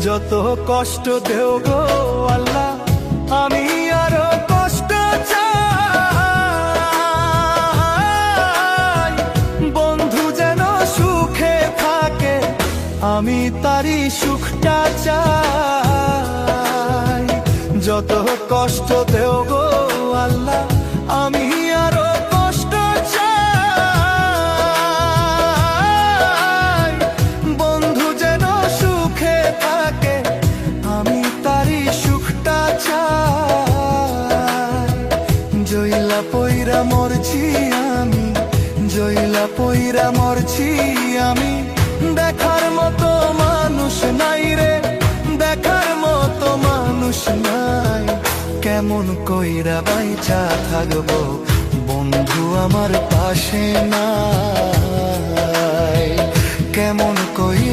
যত কষ্ট দেও গো আল্লাহ, আমি আরো কষ্ট চাই। বন্ধু যেন সুখে থাকে, আমি তারই সুখটা চাই। যত কষ্ট দেও গো আল্লাহ, আমি আরো কষ্ট চাই। বন্ধু যেন সুখে থাকে, আমি তারই সুখটা চাই। জইলা পইরা মরছি আমি, জইলা পইরা মরছি আমি, দেখার মতো মানুষ নাই রে, দেখার মতো মানুষ নাই। কেমন কইরা বাইচা থাকবো, বন্ধু আমার পাশে নাই। কেমন কইরা